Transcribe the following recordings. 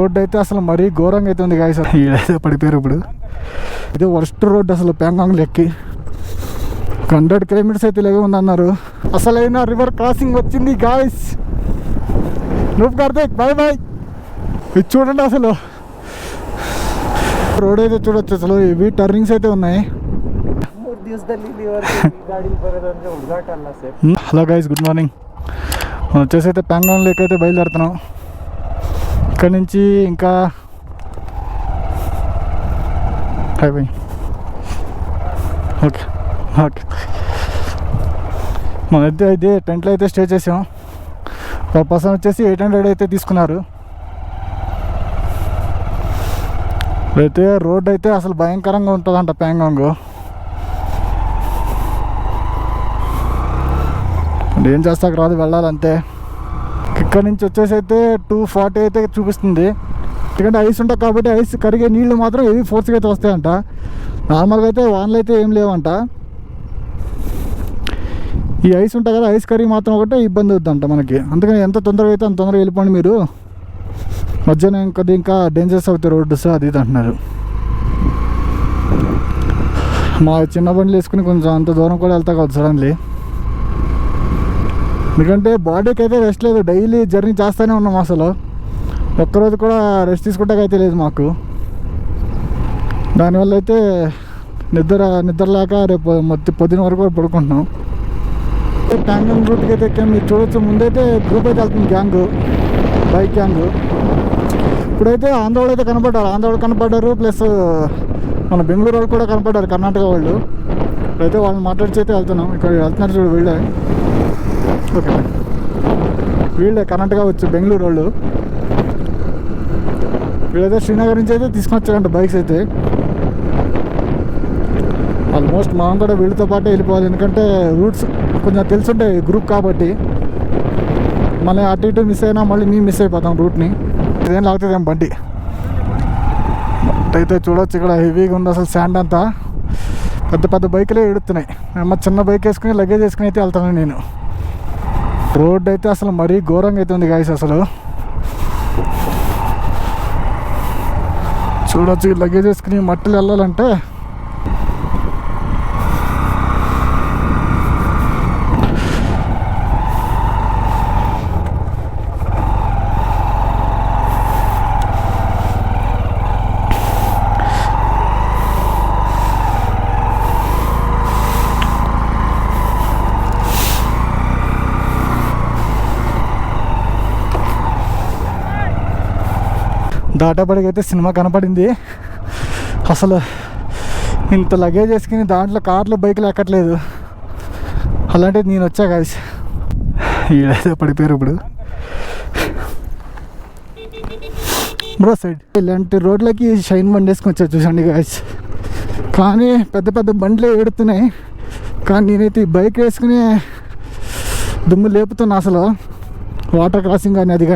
Road అయితే అసలు మరీ ఘోరంగా అయితే ఉంది గాయస్. ఈడైతే పడిపోయారు ఇప్పుడు. ఇదే వర్స్ట్ రోడ్ అసలు ప్యాంగాంగ్ లెక్కి 100 కిలోమీటర్స్ అయితే ఇలాగే ఉందన్నారు. అసలైన రివర్ క్రాసింగ్ వచ్చింది గాయస్. నువ్వు కార్తీక్ బాయ్ బాయ్. ఇది చూడండి అసలు రోడ్ అయితే చూడొచ్చు. అసలు ఇవి టర్నింగ్స్ అయితే ఉన్నాయి. Hello guys, good morning. మనం వచ్చేసి అయితే ప్యాంగాంగ్ లేక్ అయితే బయలుదేరుతున్నాం. ఇక్కడ నుంచి ఇంకా హైవే. ఓకే ఓకే, మనైతే అయితే టెంట్లో అయితే స్టే చేసాం. పర్ పర్సన్ వచ్చేసి 800 అయితే తీసుకున్నారు. అయితే రోడ్ అయితే అసలు భయంకరంగా ఉంటుందంట ప్యాంగాంగ్. ఏం చేస్తాక రాదు, వెళ్ళాలంతే. ఇక్కడ నుంచి వచ్చేసి అయితే 240 అయితే చూపిస్తుంది. ఎందుకంటే ఐస్ ఉంటుంది కాబట్టి ఐస్ కరిగే నీళ్ళు మాత్రం హెవీ ఫోర్స్గా అయితే వస్తాయంట. నార్మల్గా అయితే వానలు అయితే ఏం లేవంట. ఈ ఐస్ ఉంటుంది కదా, ఐస్ కరిగి మాత్రం ఒకటే ఇబ్బంది అవుతుందంట మనకి. అందుకని ఎంత తొందరగా అయితే అంత తొందరగా వెళ్ళిపోండి మీరు. మధ్యాహ్నం ఇంకా డేంజరస్ అవుతాయి రోడ్స్ అది ఇది అంటున్నారు. మా చిన్న బండ్లు వేసుకుని కొంచెం అంత దూరం కూడా వెళ్తా కాదు సడన్లీ. ఎందుకంటే బాడీకి అయితే రెస్ట్ లేదు, డైలీ జర్నీ చేస్తూనే ఉన్నాం. అసలు ఒక్కరోజు కూడా రెస్ట్ తీసుకుంటాకైతే లేదు మాకు. దానివల్ల అయితే నిద్ర లేక రేపు పొద్దున వరకు కూడా పడుకుంటున్నాం. ప్యాంగాంగ్ రూట్కి అయితే ఎక్కాం. మీరు చూడొచ్చు, ముందైతే గ్రూప్ అయితే వెళ్తుంది, గ్యాంగ్, బైక్ గ్యాంగ్. ఇప్పుడైతే ఆంధ్ర వాళ్ళు అయితే కనపడ్డారు. ప్లస్ మన బెంగళూరు వాళ్ళు కూడా కనపడ్డారు, కర్ణాటక వాళ్ళు. ఇప్పుడైతే వాళ్ళని మాట్లాడిచి అయితే వెళ్తున్నాం. ఇక్కడ వెళ్తున్నారు చూడు, వీళ్ళే. ఓకే, వీళ్ళే కర్ణాటక వచ్చి బెంగళూరు వాళ్ళు. వీళ్ళైతే శ్రీనగర్ నుంచి అయితే తీసుకొని వచ్చారంట బైక్స్ అయితే. ఆల్మోస్ట్ మనం కూడా వీళ్ళతో పాటే వెళ్ళిపోవాలి. ఎందుకంటే రూట్స్ కొంచెం తెలుసుంటాయి గ్రూప్ కాబట్టి. మళ్ళీ అటు ఇటు మిస్ అయినా మళ్ళీ మేము మిస్ అయిపోతాం రూట్ని. ఇదేం లాగుతుంది ఏం బండి అయితే చూడొచ్చు. ఇక్కడ హెవీగా ఉంది అసలు, శాండ్ అంతా. పెద్ద బైకులే ఎడుతున్నాయి. చిన్న బైక్ వేసుకుని లగేజ్ వేసుకుని అయితే వెళ్తాను నేను. రోడ్ అయితే అసలు మరీ ఘోరంగా అయితే ఉంది గాయస్. అసలు చూడొచ్చు, లగేజ్ వేసుకుని మట్టిలు వెళ్ళాలంటే దాటపడికైతే సినిమా కనపడింది. అసలు ఇంత లగేజ్ వేసుకుని దాంట్లో కార్లు బైకులు ఎక్కట్లేదు. అలాంటిది నేను వచ్చా గాయస్. ఈడైతే పడిపోయారు ఇప్పుడు. బ్రో సైడ్ ఇలాంటి రోడ్లకి షైన్ బండి వేసుకొని వచ్చా చూసండి గాయస్. కానీ పెద్ద బండ్లే ఏడుతున్నాయి. కానీ నేనైతే ఈ బైక్ వేసుకుని దుమ్ము లేపుతున్నా అసలు. వాటర్ క్రాసింగ్ కానీ అది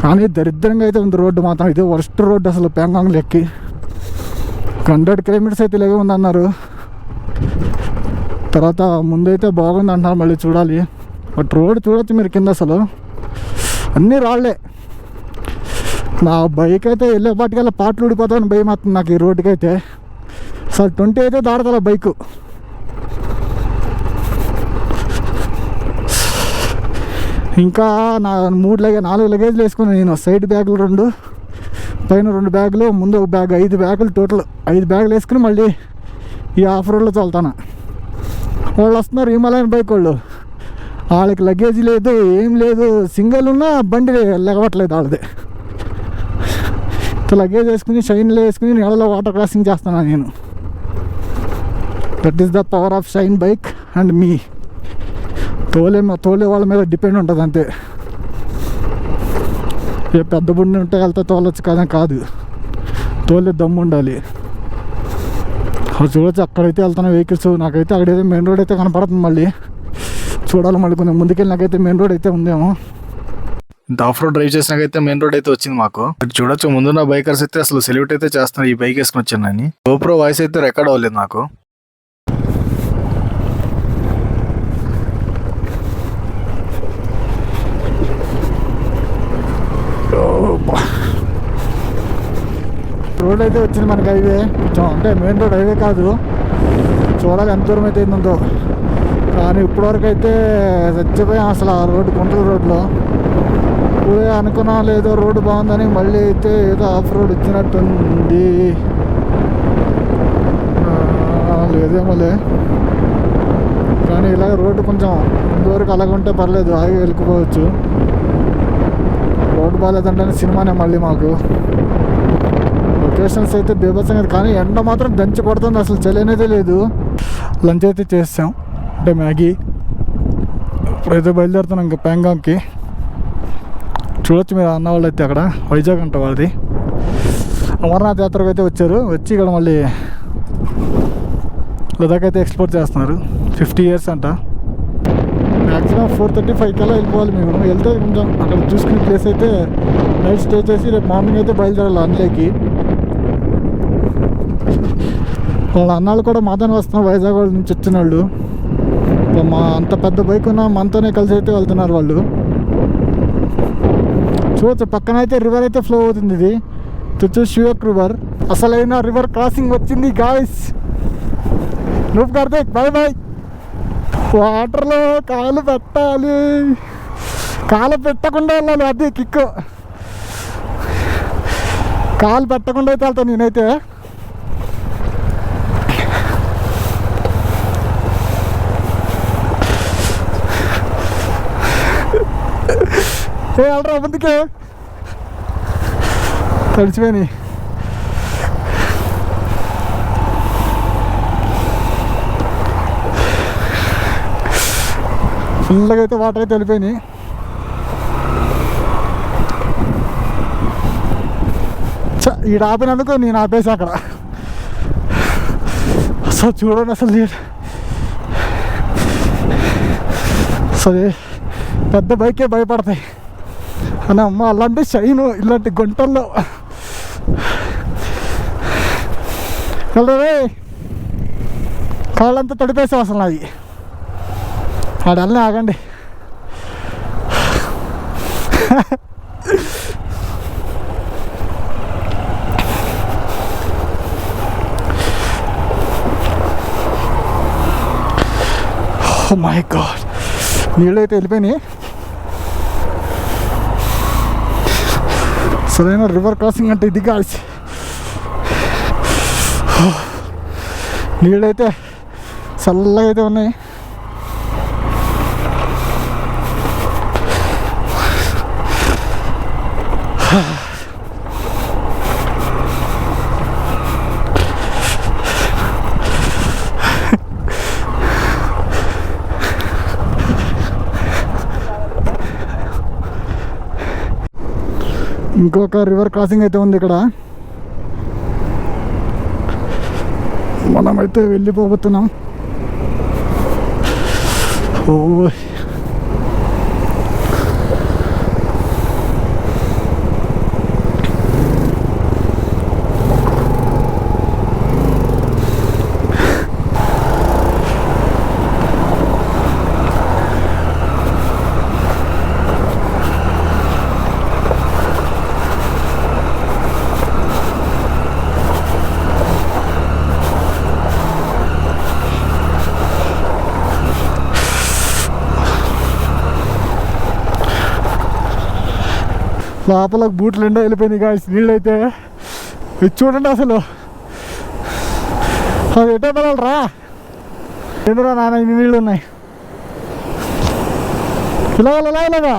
కానీ దరిద్రంగా అయితే ఉంది రోడ్డు మాత్రం. ఇదే వర్స్ట్ రోడ్ అసలు ప్యాంగాంగ్ లెక్కి 100 కిలోమీటర్స్ అయితే ఇలాగే ఉందన్నారు. తర్వాత ముందైతే బాగుంది అంటున్నారు, మళ్ళీ చూడాలి. బట్ రోడ్ చూడొచ్చు మీరు కింద, అసలు అన్నీ రాళ్లే. నా బైక్ అయితే వెళ్ళేపాటికల్లా పాటలు ఊడిపోతామని భయం అవుతుంది నాకు ఈ రోడ్డుకి అయితే. అసలు 20 అయితే దాడతల బైకు. ఇంకా నా 4 లగేజ్లు వేసుకున్నాను నేను. సైడ్ బ్యాగులు 2, పైన 2 బ్యాగులు, ముందు ఒక బ్యాగ్, 5 బ్యాగులు టోటల్. 5 బ్యాగులు వేసుకుని మళ్ళీ ఈ ఆఫ్ రోడ్లో చల్తాను. వాళ్ళు వస్తున్నారు హిమాలయన్ బైక్ వాళ్ళు. వాళ్ళకి లగేజ్ లేదు, ఏం లేదు. సింగిల్ ఉన్న బండి లెగవట్లేదు వాళ్ళది. లగేజ్ వేసుకుని షైన్లో వేసుకుని నెలలో వాటర్ క్రాసింగ్ చేస్తున్నాను నేను. That is the power of shine bike and me. తోలే వాళ్ళ మీద డిపెండ్ ఉంటుంది అంతే. ఏ పెద్ద బండి ఉంటే వెళ్తే తోలొచ్చు కదా, కాదు, తోలే దమ్ము ఉండాలి. అది చూడొచ్చు, అక్కడైతే వెళ్తున్న వెహికల్స్. నాకైతే అక్కడైతే మెయిన్ రోడ్ అయితే కనపడుతుంది. మళ్ళీ చూడాలి, మళ్ళీ కొంచెం ముందుకెళ్ళి నాకైతే మెయిన్ రోడ్ అయితే ఉందేమో. ఆఫ్ రోడ్ డ్రైవ్ చేసినాకైతే మెయిన్ రోడ్ అయితే వచ్చింది మాకు. చూడొచ్చు, ముందున్న బైకర్స్ అయితే అసలు సెల్యూట్ అయితే చేస్తున్నారు ఈ బైక్ వేసుకుని వచ్చానని. GoPro వాయిస్ అయితే రికార్డ్ అవ్వలేదు నాకు. రోడ్ అయితే వచ్చింది మనకి, హైవే కొంచెం, అంటే మెయిన్ రోడ్, హైవే కాదు. చూడాలి ఎంత దూరం అయితే ఏందో. కానీ ఇప్పటివరకు అయితే చచ్చిపోయాం అసలు ఆ రోడ్డు, గుంటూరు రోడ్లో. ఇప్పుడే అనుకున్నా లేదో రోడ్డు బాగుందని, మళ్ళీ అయితే ఏదో ఆఫ్ రోడ్ వచ్చినట్టుంది. లేదేమోలే, కానీ ఇలాగ రోడ్డు కొంచెం ముందు వరకు అలాగ ఉంటే పర్లేదు, ఆగి వెళ్ళిపోవచ్చు. రోడ్డు బాగాలేదంటే సినిమానే మళ్ళీ మాకు. లొకేషన్స్ అయితే బీభత్సంగా, కానీ ఎండ మాత్రం దంచి కొడుతుంది, అసలు చలి అనేది లేదు. లంచ్ అయితే చేసాం, అంటే మ్యాగీ. ఇప్పుడైతే బయలుదేరుతున్నాం ఇంకా ప్యాంగాంగ్కి. చూడొచ్చు మీరు అన్న వాళ్ళు అయితే అక్కడ, వైజాగ్ అంట వాళ్ళది. అమర్నాథ్ యాత్రకు అయితే వచ్చారు, వచ్చి ఇక్కడ మళ్ళీ లదాఖ్ అయితే ఎక్స్పోర్ట్ చేస్తున్నారు. 50 years అంట. మ్యాక్సిమం 4:35 కల్లా వెళ్ళిపోవాలి మేము. వెళ్తే కొంచెం అక్కడ చూసుకునే ప్లేస్ అయితే నైట్ స్టే చేసి రేపు మార్నింగ్ అయితే బయలుదేరాలి అందులోకి. వాళ్ళ అన్నాళ్ళు కూడా మాతోనే వస్తున్నారు, వైజాగ్ వాళ్ళ నుంచి వచ్చిన వాళ్ళు. మా అంత పెద్ద బైక్ ఉన్న మనతోనే కలిసి అయితే వెళ్తున్నారు వాళ్ళు. చూడచ్చు పక్కన అయితే రివర్ అయితే ఫ్లో అవుతుంది. ఇది చూసి షియోక్ రివర్, అసలైన రివర్ క్రాసింగ్ వచ్చింది గాయ్స్. నువ్వు కార్తీక్ బాయ్ బాయ్. వాటర్లో కాలు పెట్టాలి, కాలు పెట్టకుండా వెళ్ళాలి, అది కిక్కు. కాలు పెట్టకుండా అయితే వెళ్తాను నేనైతే. వెళ్ళరా ముందుకే, తడిచిపోయి. ఫుల్గా అయితే వాటర్ అయితే వెళ్ళిపోయినాయి. ఈడ ఆపినందుకు నేను ఆపేసి అక్కడ. అసలు చూడండి, అసలు అసలు పెద్ద బైకే భయపడతాయి అని అమ్మ. అలాంటి షైను ఇలాంటి గుంటల్లో వెళ్ళరే, కాళ్ళంతా తడిపేసాం అసలు నాది. ఆడల్ని ఆగండి. ఓ మై గాడ్, నీళ్ళు అయితే వెళ్ళిపోయినాయి. సరైన రివర్ క్రాసింగ్ అంటే ఇది కాల్సి. నీళ్ళైతే చల్లగా అయితే ఉన్నాయి. ఇంకొక రివర్ క్రాసింగ్ అయితే ఉంది ఇక్కడ, మనమైతే వెళ్ళిపోతున్నాం. ఓ లోపల బూట్లు ఎండా వెళ్ళిపోయినాయి గాయస్. నీళ్ళు అయితే ఇది చూడండి అసలు, అది ఎటే పడాలరా, ఎందురా నాన్న ఇన్ని నీళ్ళు ఉన్నాయి. ఇలాగా ఇలాగా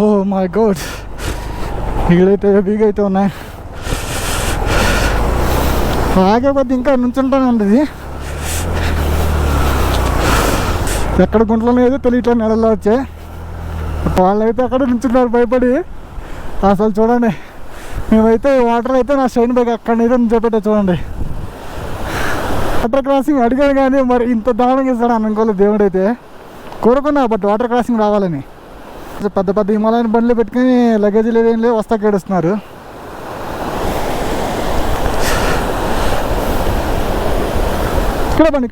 ఓ మై గాడ్, నీళ్ళైతే హెవీగా అయితే ఉన్నాయి. ఆగే కొద్ది ఇంకా నుంచుంటానే ఉంటుంది. ఎక్కడ గుంటలో ఏదో తెలియట్లేదు, నెలల్లో వచ్చే వాళ్ళైతే అక్కడ నుంచున్నారు భయపడి. అసలు చూడండి, మేమైతే వాటర్ అయితే నా షైన్ బైక్ అక్కడ ఏదో చూపెట్టా చూడండి. వాటర్ క్రాసింగ్ అడిగాను కానీ మరి ఇంత దారుణంగా ఇస్తాడు అనుకోలేదు దేవుడైతే. కోరుకున్నా బట్ వాటర్ క్రాసింగ్ రావాలని. పెద్ద పెద్ద హిమాలయన్ బండ్లు పెట్టుకుని లగేజ్ లేదేం లేదు వస్తా కేడుస్తున్నారు. ఇక్కడే బండి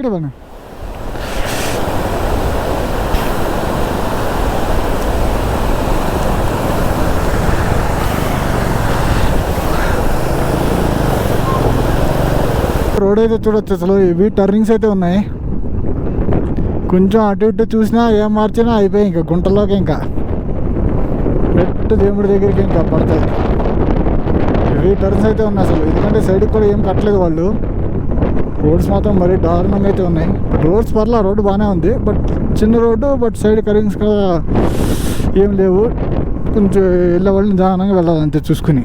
రోడ్ అయితే చూడొచ్చు. అసలు ఇవి టర్నింగ్స్ అయితే ఉన్నాయి. కొంచెం అటు ఇటు చూసినా ఏం మార్చినా అయిపోయి ఇంకా గుంటలోకి ఇంకా నెట్ దేవుడి దగ్గరికి ఇంకా పడతాయి. ఇవి టర్న్స్ అయితే ఉన్నాయి అసలు. ఎందుకంటే సైడ్కి కూడా ఏం కట్టలేదు వాళ్ళు. రోడ్స్ మాత్రం మరీ దారుణంగా అయితే ఉన్నాయి. రోడ్స్ పర్లా, రోడ్డు బాగానే ఉంది. బట్ చిన్న రోడ్డు, బట్ సైడ్ కరింగ్స్ కూడా ఏం లేవు. కొంచెం వెళ్ళే వాళ్ళు నిదానంగా వెళ్ళాలి అంతే చూసుకుని.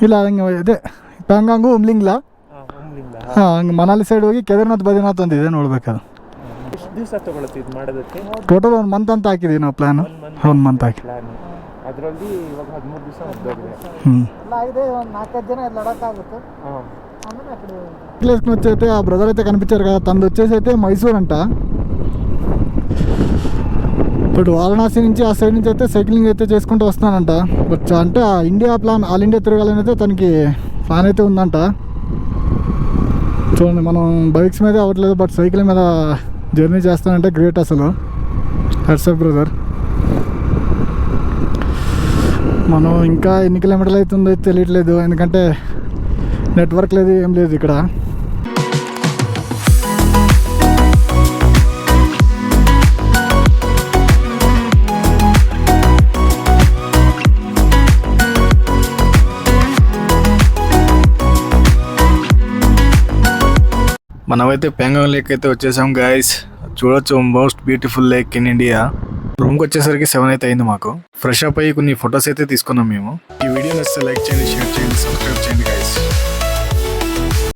ಇಲ್ಲ ಹಂಗೆ ಇದೆ ಪ್ಯಾಂಗಾಂಗು ಉಮ್ಲಿಂಗ್ಲಾ ಹಂಗೆ ಮನಾಲಿ ಸೈಡ್ ಹೋಗಿ ಕೇದಾರ್ನಾಥ್ ಬದ್ರಿನಾಥ್ ಒಂದಿದೆ ನೋಡ್ಬೇಕದು. ಟೋಟಲ್ 1 ಮಂತ್ ಅಂತ ಹಾಕಿದೀವಿ ನಾವು ಪ್ಲಾನ್. 1 ಮಂತ್ ಹಾಕಿ ಅದರಲ್ಲಿ ಇವಾಗ 13 ದಿವಸ ಮುಗ್ದೋಗಿದೆ. ಒಂದು 4-5 ಜನ లడకాಗುತ್ತೆ. ప్లేస్కి వచ్చి అయితే ఆ బ్రదర్ అయితే కనిపించారు కదా, తనది వచ్చేసి అయితే మైసూర్ అంట. బట్ వారణాసి నుంచి ఆ సైడ్ నుంచి అయితే సైక్లింగ్ అయితే చేసుకుంటూ వస్తున్నానంట. బట్ అంటే ఆ ఇండియా ప్లాన్, ఆల్ ఇండియా తిరగాలని అయితే తనకి ప్లాన్ అయితే ఉందంట. చూడండి, మనం బైక్స్ మీద అవ్వట్లేదు, బట్ సైకిల్ మీద జర్నీ చేస్తానంటే గ్రేట్ అసలు. Heads-up brother. మనం ఇంకా ఎన్ని కిలోమీటర్లు అవుతుందో తెలియట్లేదు, ఎందుకంటే నెట్వర్క్ లేదు, ఏం లేదు ఇక్కడ. మనమైతే పెంగాంగ్ లేక్ అయితే వచ్చేసాం గైస్. చూడొచ్చు, most beautiful lake in India. రూమ్కి వచ్చేసరికి 7 అయితే అయింది మాకు. ఫ్రెష్ అప్ అయ్యి కొన్ని ఫొటోస్ అయితే తీసుకున్నాం మేము. ఈ వీడియో నచ్చితే లైక్ చేయండి, షేర్ చేయండి, సబ్స్క్రైబ్ చేయండి.